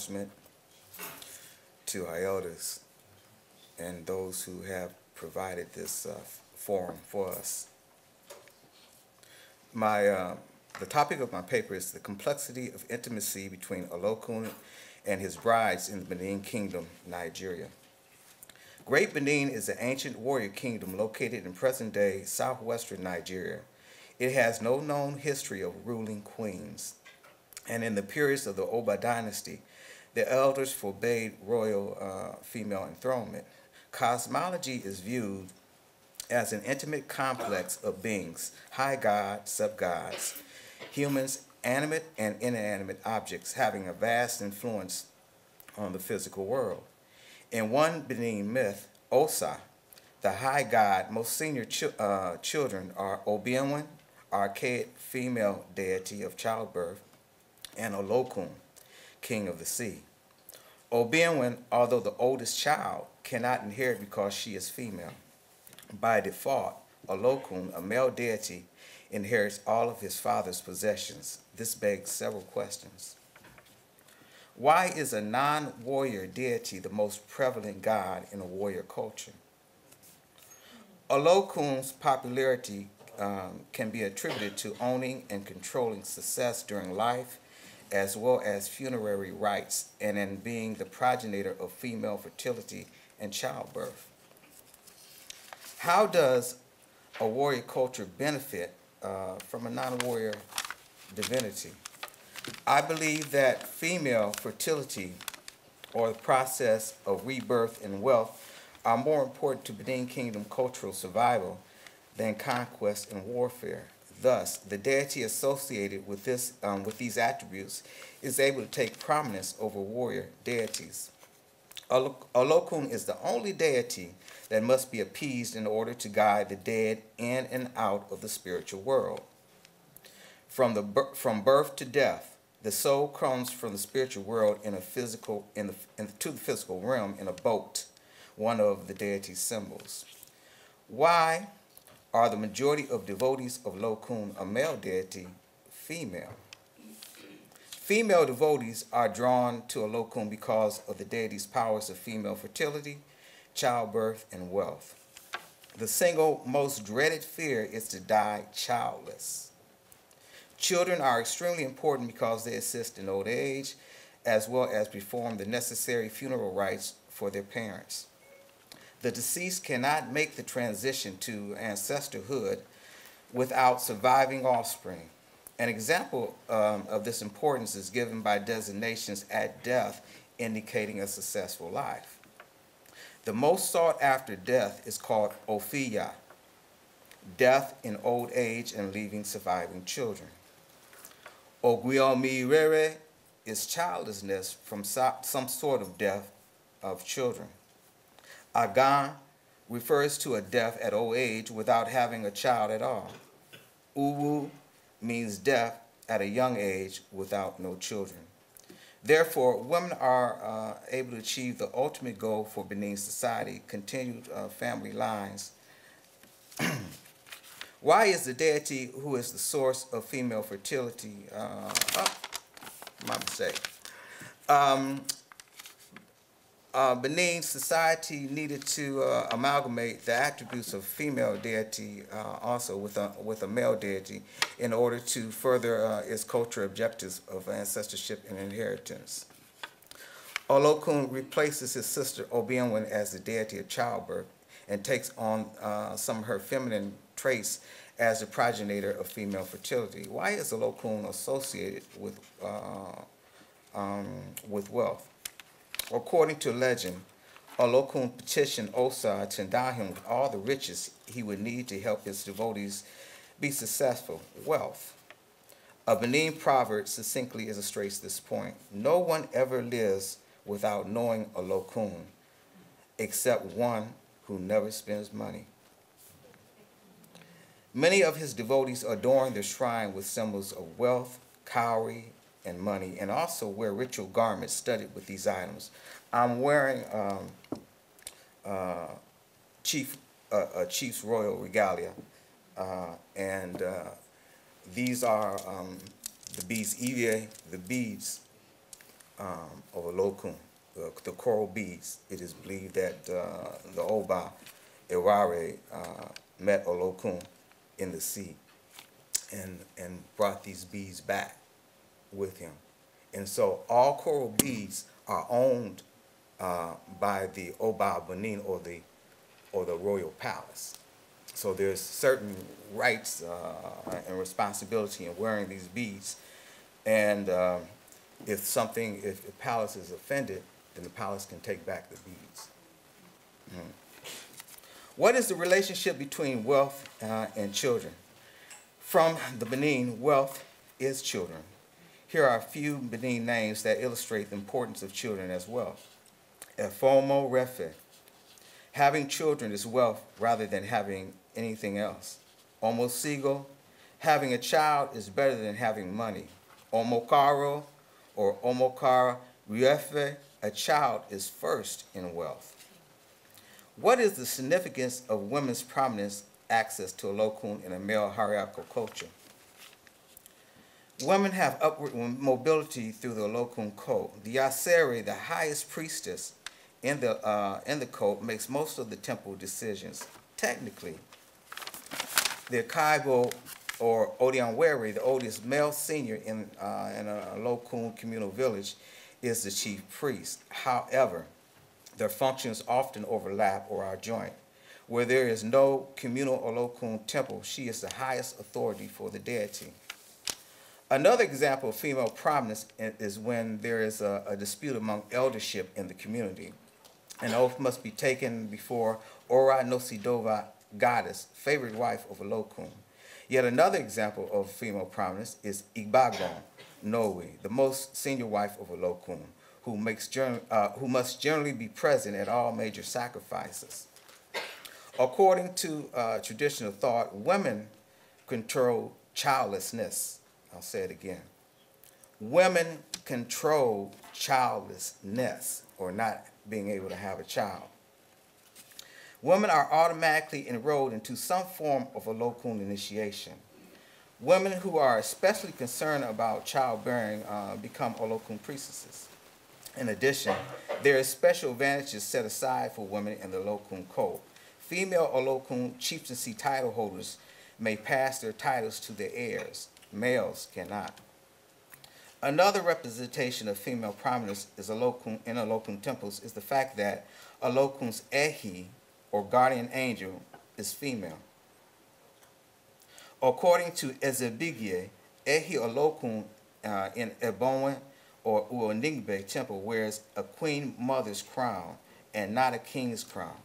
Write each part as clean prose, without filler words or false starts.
acknowledgement to our elders and those who have provided this forum for us. The topic of my paper is the complexity of intimacy between Olokun and his brides in the Benin Kingdom, Nigeria. Great Benin is an ancient warrior kingdom located in present-day southwestern Nigeria. It has no known history of ruling queens, and in the periods of the Oba dynasty, the elders forbade royal female enthronement. Cosmology is viewed as an intimate complex of beings, high gods, sub-gods, humans, animate and inanimate objects having a vast influence on the physical world. In one Benin myth, Osa, the high god, most senior children are Obienwen, archaic female deity of childbirth, and Olokun, king of the sea. Obienwen, although the oldest child, cannot inherit because she is female. By default, Olokun, a male deity, inherits all of his father's possessions. This begs several questions. Why is a non-warrior deity the most prevalent god in a warrior culture? Olokun's popularity can be attributed to owning and controlling success during life, as well as funerary rites, and in being the progenitor of female fertility and childbirth. How does a warrior culture benefit from a non-warrior divinity? I believe that female fertility, or the process of rebirth and wealth, are more important to Benin Kingdom cultural survival than conquest and warfare. Thus, the deity associated with these attributes is able to take prominence over warrior deities. Olokun is the only deity that must be appeased in order to guide the dead in and out of the spiritual world. From birth to death, the soul comes from the spiritual world to the physical realm in a boat, one of the deity's symbols. Why are the majority of devotees of Olokun, a male deity, female? Female devotees are drawn to Olokun because of the deity's powers of female fertility, childbirth, and wealth. The single most dreaded fear is to die childless. Children are extremely important because they assist in old age, as well as perform the necessary funeral rites for their parents. The deceased cannot make the transition to ancestorhood without surviving offspring. An example of this importance is given by designations at death indicating a successful life. The most sought after death is called Ophiya, death in old age and leaving surviving children. Oguiomi Rere is childlessness from some sort of death of children. Agan refers to a death at old age without having a child at all. Uwu means death at a young age without no children. Therefore, women are able to achieve the ultimate goal for Benin society, continued family lines. Why is the deity who is the source of female fertility, my mistake. Benin society needed to amalgamate the attributes of female deity also with a male deity in order to further its cultural objectives of ancestorship and inheritance. Olokun replaces his sister Obienwen as the deity of childbirth and takes on some of her feminine traits as the progenitor of female fertility. Why is Olokun associated with wealth? According to legend, Olokun petitioned Osa to endow him with all the riches he would need to help his devotees be successful. Wealth. A Benin proverb succinctly illustrates this point. No one ever lives without knowing Olokun, except one who never spends money. Many of his devotees adorn their shrine with symbols of wealth, cowrie, and money, and also wear ritual garments studded with these items. I'm wearing a chief's royal regalia, and these are the beads, the beads of Olokun, the coral beads. It is believed that the Oba Eware met Olokun in the sea and brought these beads back with him. And so all coral beads are owned by the Oba Benin or the royal palace. So there's certain rights and responsibility in wearing these beads. And if the palace is offended, then the palace can take back the beads. What is the relationship between wealth and children? From the Benin, wealth is children. Here are a few Benin names that illustrate the importance of children as wealth. Efomo Refe. Having children is wealth rather than having anything else. Omosigo. Having a child is better than having money. Omokaro or Omokara Refe. A child is first in wealth. What is the significance of women's prominence access to Olokun in a male hierarchical culture? Women have upward mobility through the Olokun cult. The Aseri, the highest priestess in the cult, makes most of the temple decisions. Technically, the Kaibo or Odianwere, the oldest male senior in a Olokun communal village, is the chief priest. However, their functions often overlap or are joint. Where there is no communal Olokun temple, she is the highest authority for the deity. Another example of female prominence is when there is a dispute among eldership in the community. An oath must be taken before Ora Nosidova goddess, favorite wife of Olokun. Yet another example of female prominence is Igbagon Noe, the most senior wife of Olokun, who must generally be present at all major sacrifices. According to traditional thought, women control childlessness. I'll say it again. Women control childlessness, or not being able to have a child. Women are automatically enrolled into some form of Olokun initiation. Women who are especially concerned about childbearing become Olokun priestesses. In addition, there are special advantages set aside for women in the Olokun code. Female Olokun chieftaincy title holders may pass their titles to their heirs. Males cannot. Another representation of female prominence in Olokun temples is the fact that Olokun's Ehi, or guardian angel, is female. According to Ezebigye, Ehi Olokun in Ebonwe or Uonigbe temple wears a queen mother's crown and not a king's crown.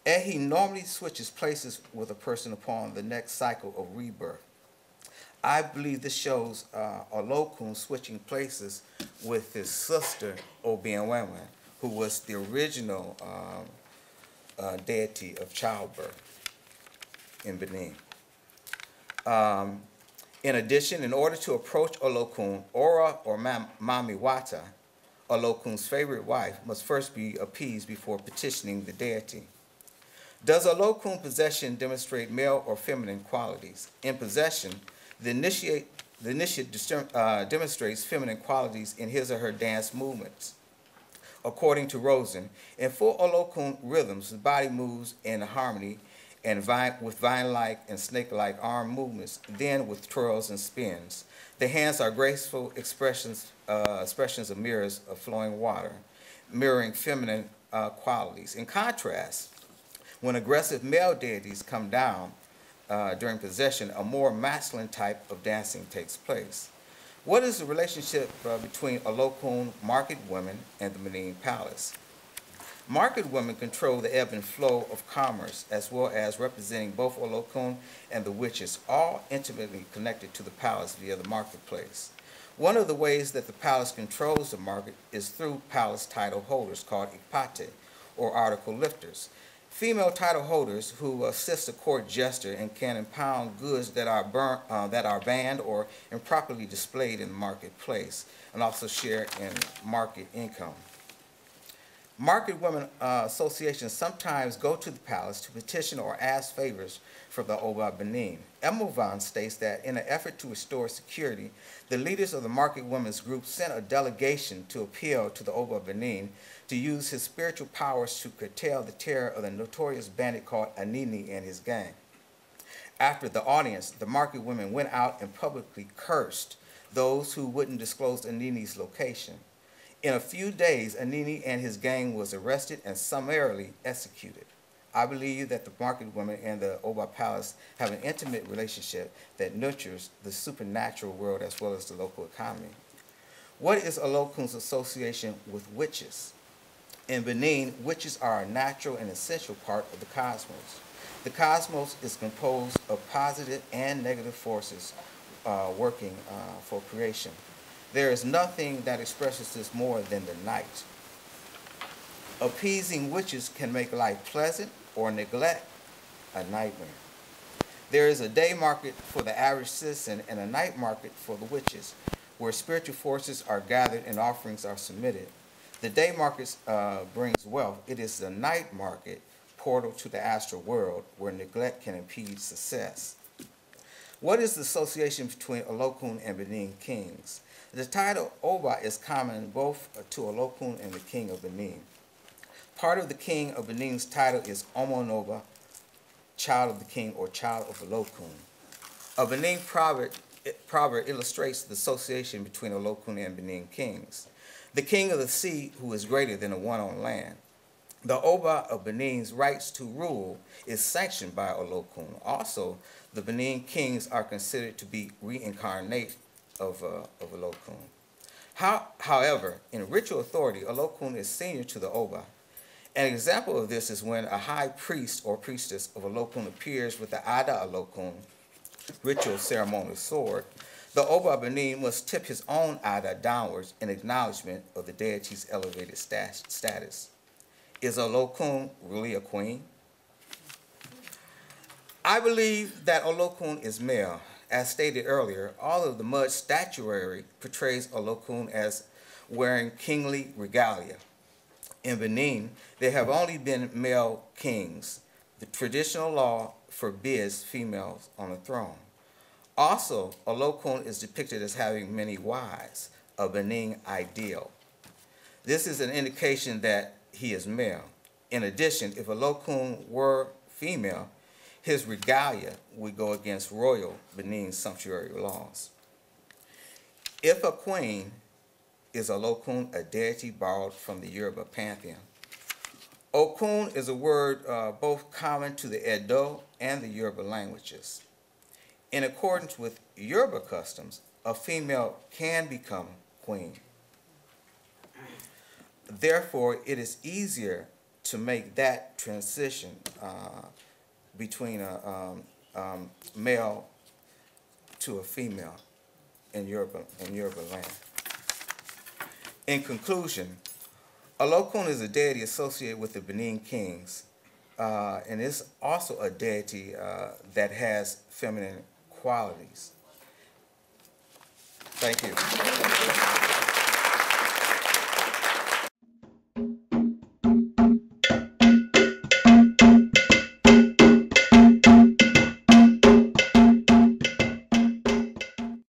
Ehi normally switches places with a person upon the next cycle of rebirth. I believe this shows Olokun switching places with his sister Obienwenwe, who was the original deity of childbirth in Benin. In addition, in order to approach Olokun, Ora or Mami Wata, Olokun's favorite wife, must first be appeased before petitioning the deity. Does Olokun possession demonstrate male or feminine qualities? In possession, the initiate demonstrates feminine qualities in his or her dance movements. According to Rosen, in full Olokun rhythms, the body moves in harmony and with vine-like and snake-like arm movements, then with twirls and spins. The hands are graceful expressions of mirrors of flowing water, mirroring feminine qualities. In contrast, when aggressive male deities come down during possession, a more masculine type of dancing takes place. What is the relationship between Olokun market women and the Benin Palace? Market women control the ebb and flow of commerce, as well as representing both Olokun and the witches, all intimately connected to the palace via the marketplace. One of the ways that the palace controls the market is through palace title holders called Ikpate, or article lifters. Female title holders who assist a court jester and can impound goods that are banned or improperly displayed in the marketplace, and also share in market income. Market women associations sometimes go to the palace to petition or ask favors for the Oba Benin. Emelvan states that in an effort to restore security, the leaders of the market women's group sent a delegation to appeal to the Oba Benin to use his spiritual powers to curtail the terror of the notorious bandit called Anini and his gang. After the audience, the market women went out and publicly cursed those who wouldn't disclose Anini's location. In a few days, Anini and his gang was arrested and summarily executed. I believe that the market women and the Oba Palace have an intimate relationship that nurtures the supernatural world as well as the local economy. What is Olokun's association with witches? In Benin, witches are a natural and essential part of the cosmos. The cosmos is composed of positive and negative forces working for creation. There is nothing that expresses this more than the night. Appeasing witches can make life pleasant or neglect a nightmare. There is a day market for the average citizen and a night market for the witches, where spiritual forces are gathered and offerings are submitted. The day market brings wealth. It is the night market, portal to the astral world, where neglect can impede success. What is the association between Olokun and Benin kings? The title Oba is common both to Olokun and the king of Benin. Part of the king of Benin's title is Omonoba, child of the king or child of Olokun. A Benin proverb illustrates the association between Olokun and Benin kings. The king of the sea, who is greater than the one on land. The Oba of Benin's rights to rule is sanctioned by Olokun. Also, the Benin kings are considered to be reincarnate of Olokun. However, in ritual authority, Olokun is senior to the Oba. An example of this is when a high priest or priestess of Olokun appears with the Ada Olokun, ritual ceremonial sword. The Oba of Benin must tip his own Ada downwards in acknowledgement of the deity's elevated status. Is Olokun really a queen? I believe that Olokun is male. As stated earlier, all of the mud statuary portrays Olokun as wearing kingly regalia. In Benin, there have only been male kings. The traditional law forbids females on the throne. Also, Olokun is depicted as having many wives, a Benin ideal. This is an indication that he is male. In addition, if Olokun were female, his regalia would go against royal Benin sumptuary laws. If a queen, is Olokun a deity borrowed from the Yoruba pantheon? Okun is a word both common to the Edo and the Yoruba languages. In accordance with Yoruba customs, a female can become queen. Therefore, it is easier to make that transition between a male to a female in Yoruba land. In conclusion, Olokun is a deity associated with the Benin kings, and is also a deity that has feminine qualities. Thank you.